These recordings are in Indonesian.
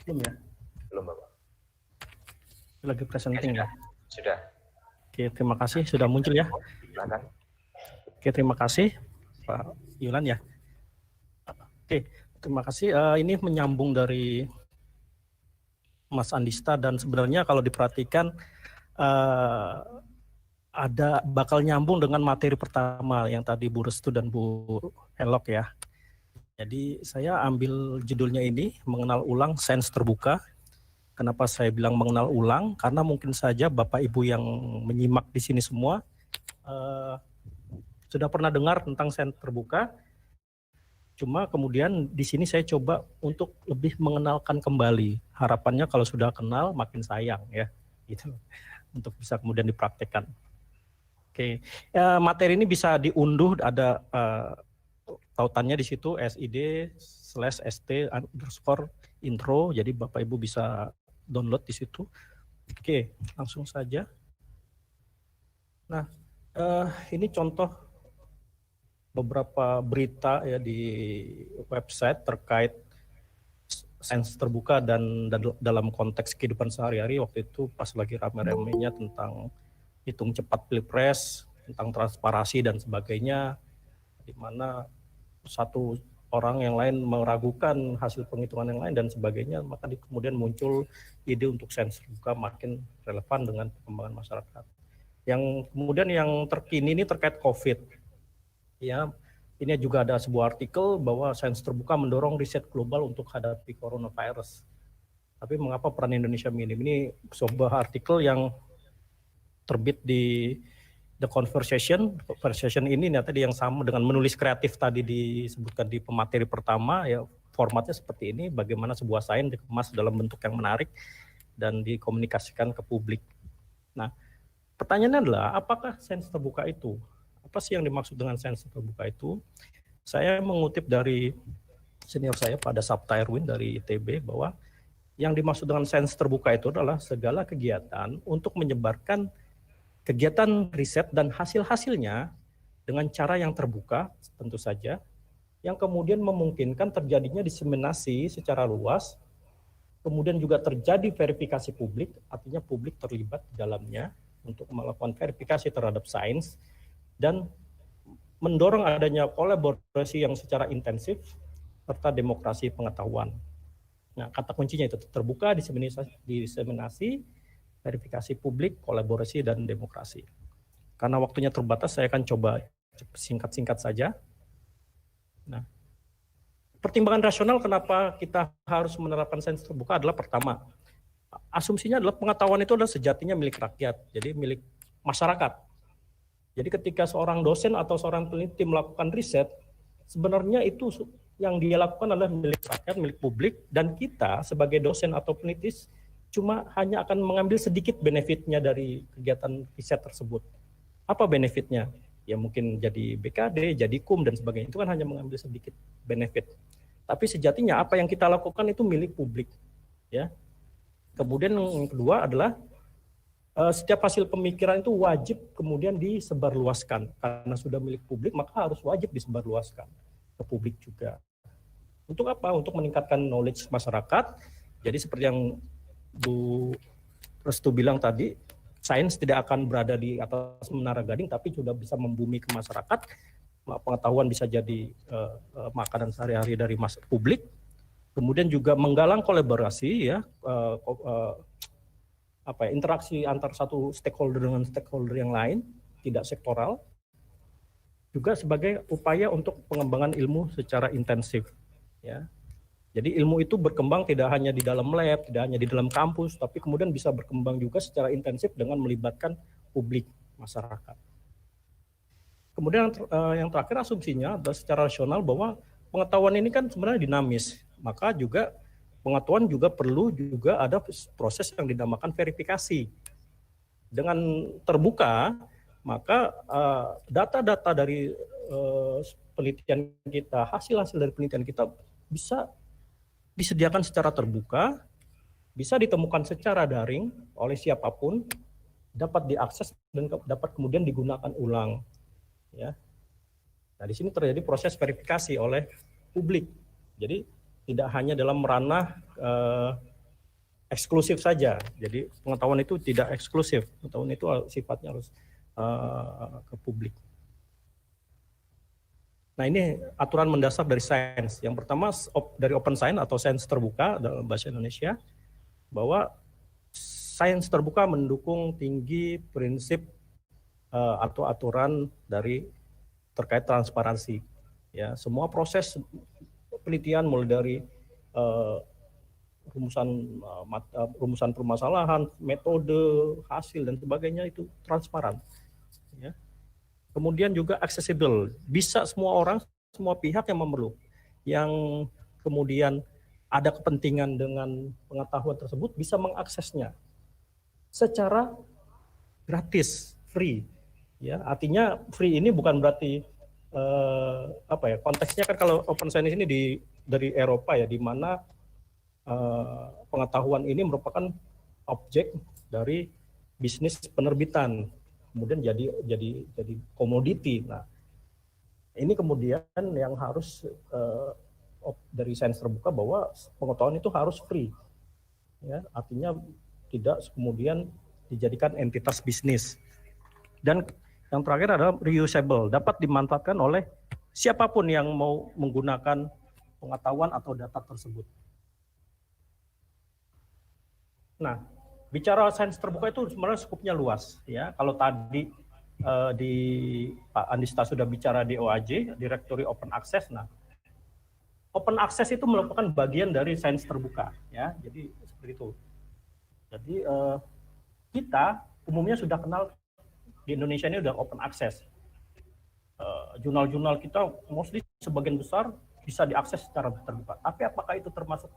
Belum ya? Belum, Bapak. Lagi presenting ya? Sudah. Oke, terima kasih sudah muncul ya. Silakan. Oke, terima kasih Pak Yulan ya. Oke, terima kasih. Ini menyambung dari Mas Andista dan sebenarnya kalau diperhatikan ada bakal nyambung dengan materi pertama yang tadi Bu Restu dan Bu Elok ya. Jadi saya ambil judulnya ini, mengenal ulang sains terbuka. Kenapa saya bilang mengenal ulang? Karena mungkin saja Bapak Ibu yang menyimak di sini semua sudah pernah dengar tentang sains terbuka. Cuma kemudian di sini saya coba untuk lebih mengenalkan kembali. Harapannya kalau sudah kenal makin sayang ya, gitu. Untuk bisa kemudian dipraktekkan. Oke, materi ini bisa diunduh, ada tautannya di situ sid/st_intro. Jadi Bapak Ibu bisa download di situ. Oke, langsung saja. Nah, ini contoh beberapa berita ya di website terkait sains terbuka dan dalam konteks kehidupan sehari-hari. Waktu itu pas lagi rame-ramenya tentang hitung cepat pilpres, tentang transparansi dan sebagainya, di mana satu orang yang lain meragukan hasil penghitungan yang lain dan sebagainya, maka kemudian muncul ide untuk sains terbuka makin relevan dengan perkembangan masyarakat. Yang kemudian yang terkini ini terkait COVID. Ya, ini juga ada sebuah artikel bahwa sains terbuka mendorong riset global untuk hadapi coronavirus. Tapi mengapa peran Indonesia minim? Ini sebuah artikel yang terbit di The Conversation. Conversation ini tadi yang sama dengan menulis kreatif tadi disebutkan di pemateri pertama, ya formatnya seperti ini, bagaimana sebuah sains dikemas dalam bentuk yang menarik dan dikomunikasikan ke publik. Nah, pertanyaannya adalah apakah sains terbuka itu? Apa sih yang dimaksud dengan sains terbuka itu? Saya mengutip dari senior saya pada Sabta Erwin dari ITB bahwa yang dimaksud dengan sains terbuka itu adalah segala kegiatan untuk menyebarkan kegiatan riset dan hasil-hasilnya dengan cara yang terbuka tentu saja, yang kemudian memungkinkan terjadinya diseminasi secara luas, kemudian juga terjadi verifikasi publik, artinya publik terlibat di dalamnya untuk melakukan verifikasi terhadap sains, dan mendorong adanya kolaborasi yang secara intensif serta demokrasi pengetahuan. Nah, kata kuncinya itu terbuka, diseminasi, verifikasi publik, kolaborasi, dan demokrasi. Karena waktunya terbatas, saya akan coba singkat-singkat saja. Nah, pertimbangan rasional kenapa kita harus menerapkan sains terbuka adalah pertama, asumsinya adalah pengetahuan itu adalah sejatinya milik rakyat, jadi milik masyarakat. Jadi ketika seorang dosen atau seorang peneliti melakukan riset, sebenarnya itu yang dia lakukan adalah milik rakyat, milik publik, dan kita sebagai dosen atau peneliti cuma hanya akan mengambil sedikit benefitnya dari kegiatan riset tersebut. Apa benefitnya? Ya mungkin jadi BKD, jadi KUM, dan sebagainya. Itu kan hanya mengambil sedikit benefit. Tapi sejatinya apa yang kita lakukan itu milik publik. Ya. Kemudian yang kedua adalah setiap hasil pemikiran itu wajib kemudian disebarluaskan. Karena sudah milik publik, maka harus wajib disebarluaskan ke publik juga. Untuk apa? Untuk meningkatkan knowledge masyarakat. Jadi seperti yang Bu Restu bilang tadi, sains tidak akan berada di atas menara gading, tapi sudah bisa membumi ke masyarakat. Pengetahuan bisa jadi makanan sehari-hari dari publik. Kemudian juga menggalang kolaborasi, ya, interaksi antar satu stakeholder dengan stakeholder yang lain, tidak sektoral, juga sebagai upaya untuk pengembangan ilmu secara intensif. Ya. Jadi ilmu itu berkembang tidak hanya di dalam lab, tidak hanya di dalam kampus, tapi kemudian bisa berkembang juga secara intensif dengan melibatkan publik, masyarakat. Kemudian yang terakhir asumsinya adalah secara rasional bahwa pengetahuan ini kan sebenarnya dinamis, maka juga pengetahuan juga perlu juga ada proses yang dinamakan verifikasi. Dengan terbuka, maka data-data dari penelitian kita, hasil-hasil dari penelitian kita bisa disediakan secara terbuka, bisa ditemukan secara daring oleh siapapun, dapat diakses dan dapat kemudian digunakan ulang. Ya. Nah, di sini terjadi proses verifikasi oleh publik. Jadi tidak hanya dalam ranah eksklusif saja. Jadi pengetahuan itu tidak eksklusif, pengetahuan itu sifatnya harus ke publik. Nah, ini aturan mendasar dari sains. Yang pertama dari open science atau sains terbuka dalam bahasa Indonesia, bahwa sains terbuka mendukung tinggi prinsip atau aturan dari terkait transparansi. Ya, semua proses penelitian mulai dari rumusan permasalahan, metode, hasil dan sebagainya itu transparan. Ya. Kemudian juga accessible, bisa semua orang, semua pihak yang memerlukan, yang kemudian ada kepentingan dengan pengetahuan tersebut bisa mengaksesnya secara gratis, free. Ya, artinya free ini bukan berarti konteksnya kan kalau open science ini dari Eropa ya, di mana pengetahuan ini merupakan objek dari bisnis penerbitan, kemudian jadi komoditi. Nah, ini kemudian yang harus dari sains terbuka bahwa pengetahuan itu harus free, ya, artinya tidak kemudian dijadikan entitas bisnis. Dan yang terakhir adalah reusable, dapat dimanfaatkan oleh siapapun yang mau menggunakan pengetahuan atau data tersebut. Nah, bicara sains terbuka itu sebenarnya skupnya luas, ya. Kalau tadi di Pak Andista sudah bicara di OAJ, Directory Open Access. Nah, Open Access itu merupakan bagian dari sains terbuka, ya. Jadi seperti itu. Jadi kita umumnya sudah kenal di Indonesia ini udah Open Access. Jurnal-jurnal kita mostly sebagian besar bisa diakses secara terbuka. Tapi apakah itu termasuk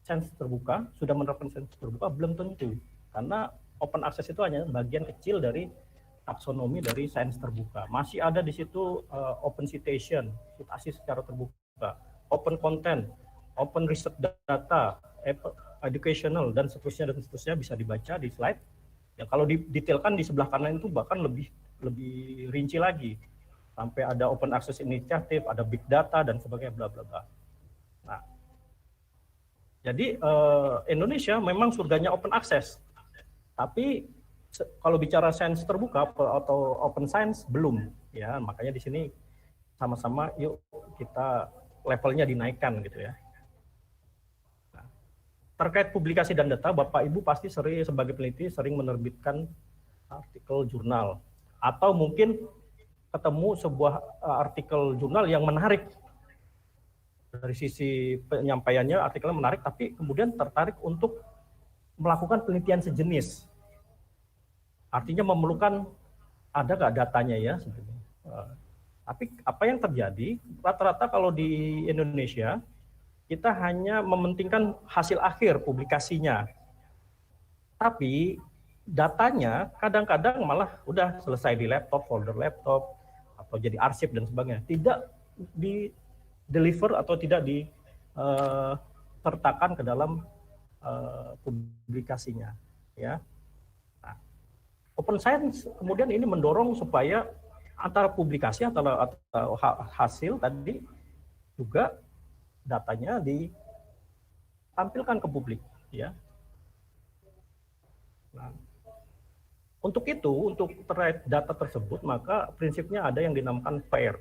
sains terbuka? Sudah menerapkan sains terbuka? Belum tentu. Karena Open Access itu hanya bagian kecil dari taksonomi dari sains terbuka. Masih ada di situ open citation, citasi secara terbuka, open content, open research data, educational, dan seterusnya bisa dibaca di slide. Ya, kalau didetailkan di sebelah kanan itu bahkan lebih rinci lagi. Sampai ada open access initiative, ada big data, dan sebagainya, bla bla bla. Nah, jadi Indonesia memang surganya open access. Tapi kalau bicara sains terbuka atau open science belum, ya. Makanya di sini sama-sama yuk kita levelnya dinaikkan gitu ya. Nah, terkait publikasi dan data, Bapak Ibu pasti sebagai peneliti sering menerbitkan artikel jurnal, atau mungkin ketemu sebuah artikel jurnal yang menarik. Dari sisi penyampaiannya artikelnya menarik, tapi kemudian tertarik untuk melakukan penelitian sejenis. Artinya memerlukan, ada nggak datanya ya sebenarnya. Tapi apa yang terjadi, rata-rata kalau di Indonesia, kita hanya mementingkan hasil akhir publikasinya. Tapi datanya kadang-kadang malah udah selesai di laptop, folder laptop, atau jadi arsip dan sebagainya. Tidak di deliver atau tidak disertakan ke dalam publikasinya, ya. Nah, open science kemudian ini mendorong supaya antara publikasi atau hasil tadi juga datanya ditampilkan ke publik, ya. Nah, untuk itu, untuk terkait data tersebut, maka prinsipnya ada yang dinamakan FAIR.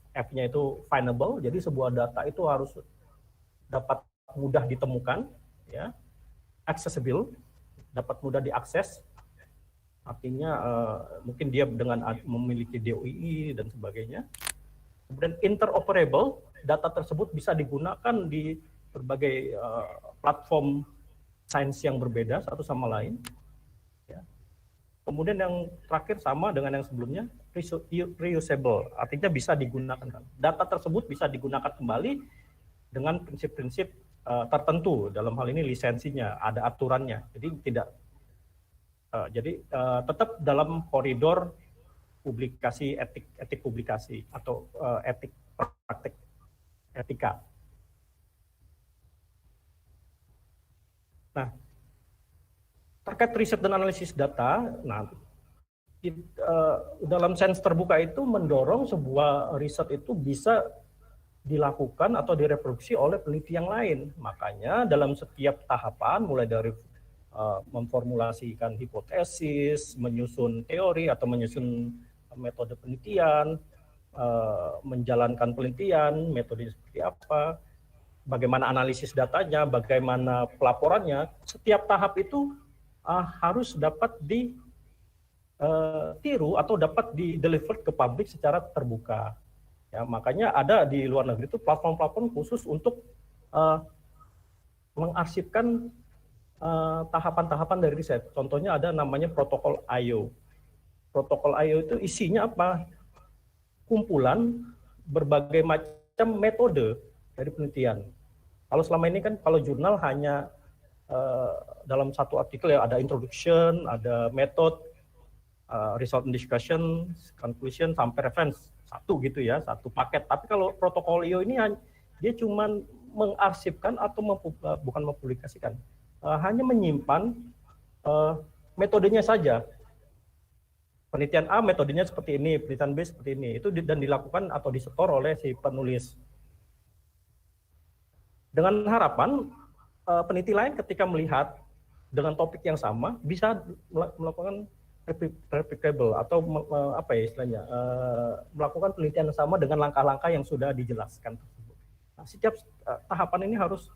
F-nya itu findable, jadi sebuah data itu harus dapat mudah ditemukan, ya, accessible, dapat mudah diakses, artinya mungkin dia dengan memiliki DOI dan sebagainya. Kemudian interoperable, data tersebut bisa digunakan di berbagai platform sains yang berbeda satu sama lain. Ya. Kemudian yang terakhir sama dengan yang sebelumnya, reusable, artinya bisa digunakan. Data tersebut bisa digunakan kembali dengan prinsip-prinsip tertentu. Dalam hal ini lisensinya, ada aturannya. Jadi tetap dalam koridor publikasi, etik publikasi atau etik praktek etika. Nah, terkait riset dan analisis data, nah dalam sains terbuka itu mendorong sebuah riset itu bisa dilakukan atau direproduksi oleh peneliti yang lain. Makanya dalam setiap tahapan, mulai dari memformulasikan hipotesis, menyusun teori atau menyusun metode penelitian, menjalankan penelitian, metode seperti apa, bagaimana analisis datanya, bagaimana pelaporannya, setiap tahap itu harus dapat ditiru atau dapat di-deliver ke publik secara terbuka. Ya, makanya ada di luar negeri itu platform-platform khusus untuk mengarsipkan tahapan-tahapan dari riset. Contohnya ada namanya protokol IO. Protokol IO itu isinya apa? Kumpulan berbagai macam metode dari penelitian. Kalau selama ini kan kalau jurnal hanya dalam satu artikel ya ada introduction, ada method, result and discussion, conclusion sampai reference satu gitu ya, satu paket. Tapi kalau protokol IO ini dia cuma mengarsipkan atau bukan mempublikasikan, hanya menyimpan metodenya saja. Penelitian A metodenya seperti ini, penelitian B seperti ini. Itu dan dilakukan atau disetor oleh si penulis. Dengan harapan peneliti lain ketika melihat dengan topik yang sama bisa melakukan replicable atau apa ya istilahnya, melakukan penelitian yang sama dengan langkah-langkah yang sudah dijelaskan tersebut. Nah, setiap tahapan ini harus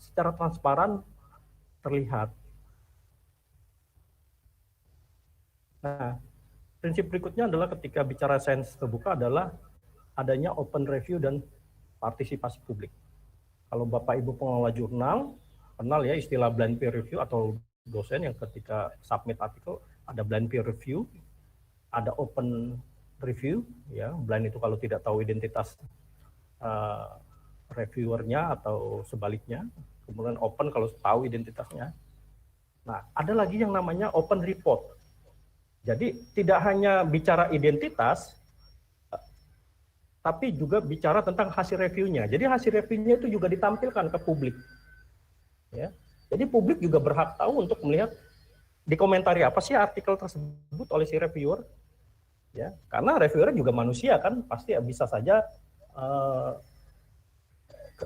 secara transparan terlihat. Nah, prinsip berikutnya adalah ketika bicara sains terbuka adalah adanya open review dan partisipasi publik. Kalau Bapak Ibu pengelola jurnal kenal ya istilah blind peer review atau dosen yang ketika submit artikel ada blind peer review, ada open review ya. Blind itu kalau tidak tahu identitas reviewernya atau sebaliknya. Kemudian open kalau tahu identitasnya. Nah, ada lagi yang namanya open report. Jadi tidak hanya bicara identitas, tapi juga bicara tentang hasil reviewnya. Jadi hasil reviewnya itu juga ditampilkan ke publik. Ya. Jadi publik juga berhak tahu untuk melihat di komentari apa sih artikel tersebut oleh si reviewer. Ya, karena reviewer juga manusia kan, pasti bisa saja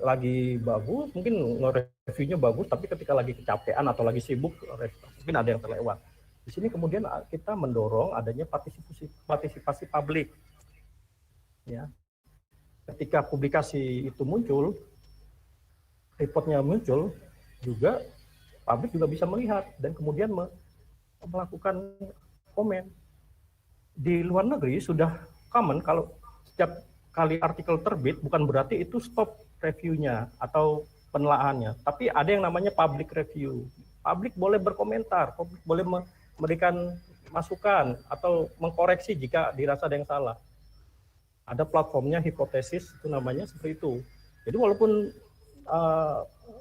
lagi bagus, mungkin reviewnya bagus, tapi ketika lagi kecapean atau lagi sibuk, mungkin ada yang terlewat. Di sini kemudian kita mendorong adanya partisipasi publik. Ya. Ketika publikasi itu muncul, reportnya muncul, juga publik juga bisa melihat dan kemudian melakukan komen. Di luar negeri sudah common kalau setiap kali artikel terbit bukan berarti itu stop reviewnya atau penelaannya, tapi ada yang namanya public review. Publik boleh berkomentar, publik boleh memberikan masukan atau mengkoreksi jika dirasa ada yang salah. Ada platformnya hipotesis itu namanya seperti itu. Jadi walaupun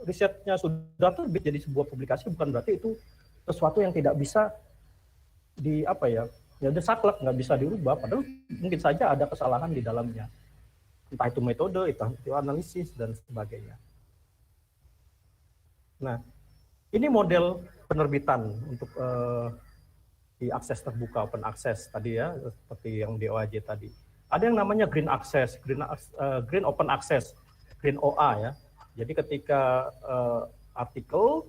risetnya sudah terbit jadi sebuah publikasi bukan berarti itu sesuatu yang tidak bisa di apa ya udah saklek, nggak bisa dirubah, padahal mungkin saja ada kesalahan di dalamnya, entah itu metode, entah itu analisis dan sebagainya. Nah, ini model penerbitan untuk di akses terbuka, open access tadi ya, seperti yang di OAJ tadi. Ada yang namanya green access, green open access, green OA ya. Jadi ketika artikel,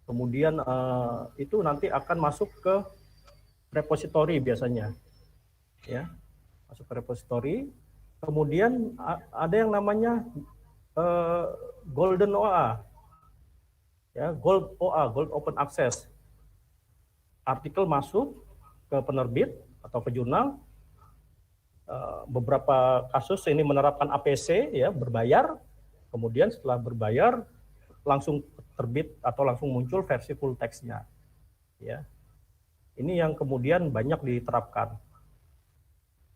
kemudian itu nanti akan masuk ke repository biasanya, ya, masuk ke repository. Kemudian ada yang namanya golden OA, ya, gold OA, gold open access. Artikel masuk ke penerbit atau ke jurnal. Beberapa kasus ini menerapkan APC ya, berbayar. Kemudian setelah berbayar langsung terbit atau langsung muncul versi full text-nya. Ya. Ini yang kemudian banyak diterapkan.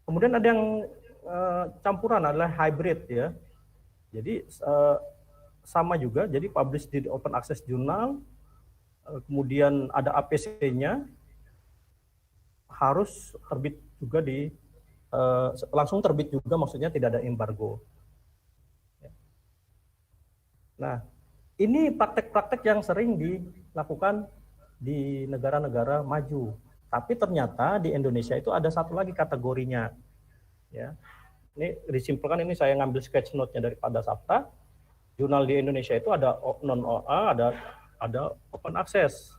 Kemudian ada yang campuran adalah hybrid ya. Jadi sama juga, jadi publish di open access jurnal, kemudian ada APC-nya, harus terbit juga langsung terbit juga, maksudnya tidak ada embargo. Nah, ini praktek-praktek yang sering dilakukan di negara-negara maju. Tapi ternyata di Indonesia itu ada satu lagi kategorinya, ya. Ini disimpulkan, ini saya ngambil sketch note-nya dari Pada Sapta. Jurnal di Indonesia itu ada non OA, ada open access.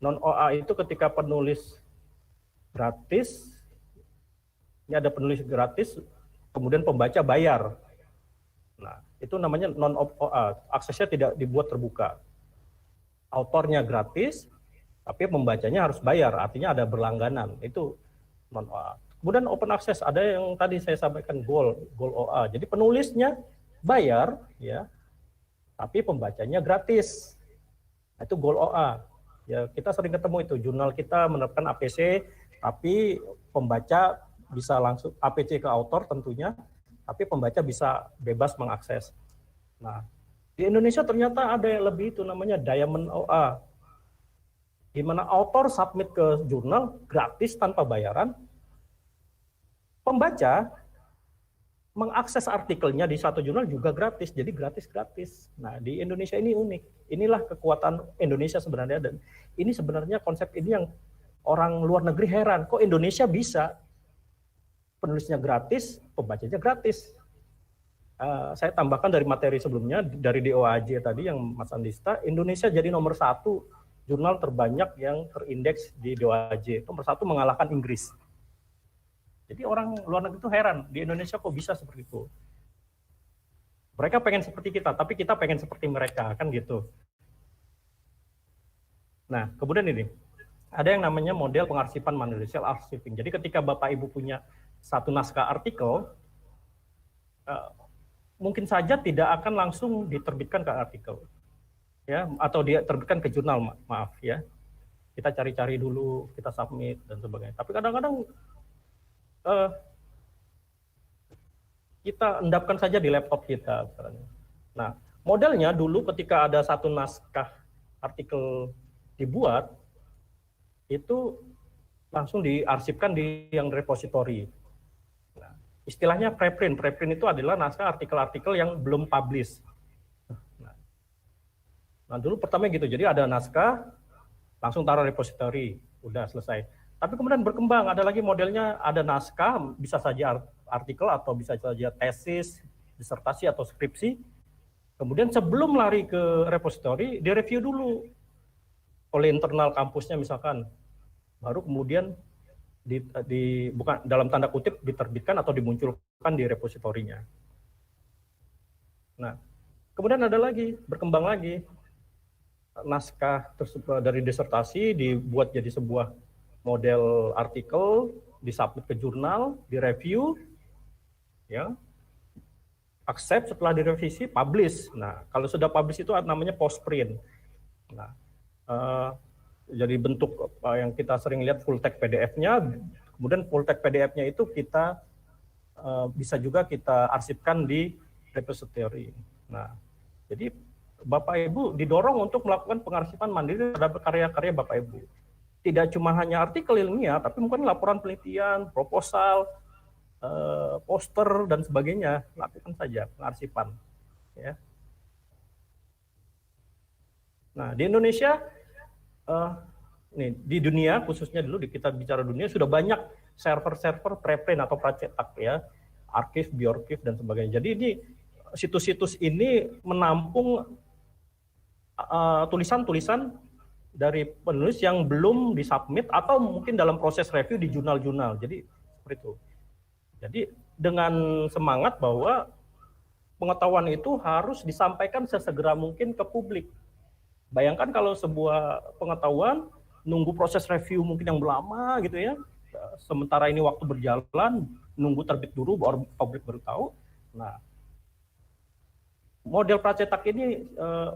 Non OA itu ketika penulis gratis, ini ada penulis gratis, kemudian pembaca bayar. Nah, itu namanya non OA, aksesnya tidak dibuat terbuka. Autornya gratis, tapi pembacanya harus bayar, artinya ada berlangganan. Itu non OA. Kemudian open access, ada yang tadi saya sampaikan goal OA. Jadi penulisnya bayar, ya, tapi pembacanya gratis. Itu goal OA. Ya, kita sering ketemu itu, jurnal kita menerapkan APC, tapi pembaca bisa langsung APC ke autor tentunya, tapi pembaca bisa bebas mengakses. Nah, di Indonesia ternyata ada yang lebih, itu namanya Diamond OA, di mana autor submit ke jurnal gratis tanpa bayaran, pembaca mengakses artikelnya di satu jurnal juga gratis, jadi gratis-gratis. Nah, di Indonesia ini unik. Inilah kekuatan Indonesia sebenarnya, dan ini sebenarnya konsep ini yang orang luar negeri heran, kok Indonesia bisa penulisnya gratis, pembacanya gratis. Saya tambahkan dari materi sebelumnya, dari DOAJ tadi yang Mas Andista, Indonesia jadi nomor 1 jurnal terbanyak yang terindeks di DOAJ, nomor 1 mengalahkan Inggris. Jadi orang luar negeri itu heran, di Indonesia kok bisa seperti itu. Mereka pengen seperti kita, tapi kita pengen seperti mereka, kan gitu. Nah, kemudian ini, ada yang namanya model pengarsipan mandiri, self archiving. Jadi ketika Bapak Ibu punya satu naskah artikel, mungkin saja tidak akan langsung diterbitkan ke artikel, ya, atau dia terbitkan ke jurnal, maaf ya. Kita cari-cari dulu, kita submit dan sebagainya. Tapi kadang-kadang kita endapkan saja di laptop kita. Nah, modelnya dulu ketika ada satu naskah artikel dibuat, itu langsung diarsipkan di yang repository. Nah, istilahnya preprint. Preprint itu adalah naskah artikel-artikel yang belum publish. Nah, dulu pertama gitu, jadi ada naskah, langsung taruh repository, udah selesai. Tapi kemudian berkembang, ada lagi modelnya, ada naskah, bisa saja artikel atau bisa saja tesis, disertasi atau skripsi. Kemudian sebelum lari ke repository, direview dulu oleh internal kampusnya misalkan. Baru kemudian bukan dalam tanda kutip diterbitkan atau dimunculkan di repositorinya. Nah, kemudian ada lagi, berkembang lagi. Naskah tersebut dari disertasi dibuat jadi sebuah model artikel, disubmit ke jurnal, direview, ya, accept, setelah direvisi, publish. Nah, kalau sudah publish itu namanya postprint. Nah, jadi bentuk yang kita sering lihat full text PDF-nya, kemudian full text PDF-nya itu kita bisa juga kita arsipkan di repository. Nah, jadi Bapak Ibu didorong untuk melakukan pengarsipan mandiri terhadap karya-karya Bapak Ibu. Tidak cuma hanya artikel ilmiah, tapi mungkin laporan penelitian, proposal, poster, dan sebagainya. Lakukan saja pengarsipan. Ya. Nah, di Indonesia, nih, di dunia, khususnya dulu kita bicara dunia, sudah banyak server-server preprint atau pracetak, ya, archive, bioarchive, dan sebagainya. Jadi ini situs-situs ini menampung tulisan-tulisan dari penulis yang belum disubmit atau mungkin dalam proses review di jurnal-jurnal. Jadi seperti itu. Jadi dengan semangat bahwa pengetahuan itu harus disampaikan sesegera mungkin ke publik. Bayangkan kalau sebuah pengetahuan nunggu proses review mungkin yang lama gitu ya. Sementara ini waktu berjalan, nunggu terbit dulu baru publik baru tahu. Nah, model pracetak ini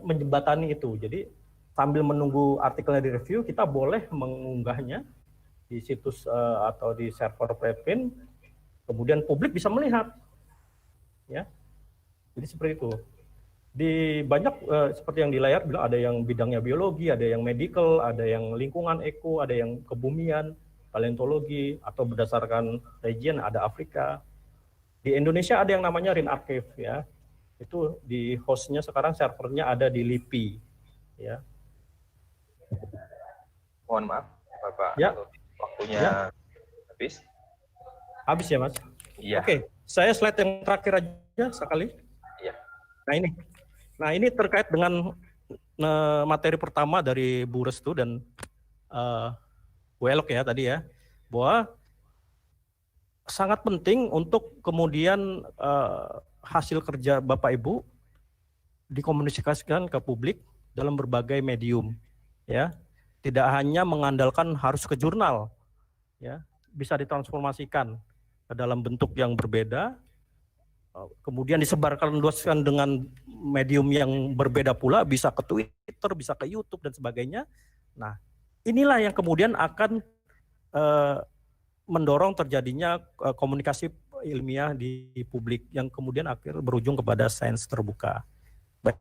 menjembatani itu. Jadi sambil menunggu artikelnya direview, kita boleh mengunggahnya di situs atau di server preprint, kemudian publik bisa melihat, ya. Jadi seperti itu. Di banyak seperti yang di layar bilang, ada yang bidangnya biologi, ada yang medical, ada yang lingkungan eko, ada yang kebumian, paleontologi, atau berdasarkan region ada Afrika. Di Indonesia ada yang namanya RIN Archive, ya. Itu di hostnya sekarang servernya ada di LIPI, ya. Mohon maaf, Bapak, ya. Waktunya ya. habis. Habis ya, Mas? Iya. Oke, Saya slide yang terakhir aja sekali. Iya. Nah ini terkait dengan materi pertama dari Bu Restu dan Bu Elok ya tadi ya, bahwa sangat penting untuk kemudian hasil kerja Bapak Ibu dikomunikasikan ke publik dalam berbagai medium, ya. Tidak hanya mengandalkan harus ke jurnal, ya, bisa ditransformasikan ke dalam bentuk yang berbeda, kemudian disebarkan luaskan dengan medium yang berbeda pula, bisa ke Twitter, bisa ke YouTube dan sebagainya. Nah, inilah yang kemudian akan mendorong terjadinya komunikasi ilmiah di publik yang kemudian akhir berujung kepada sains terbuka. Baik.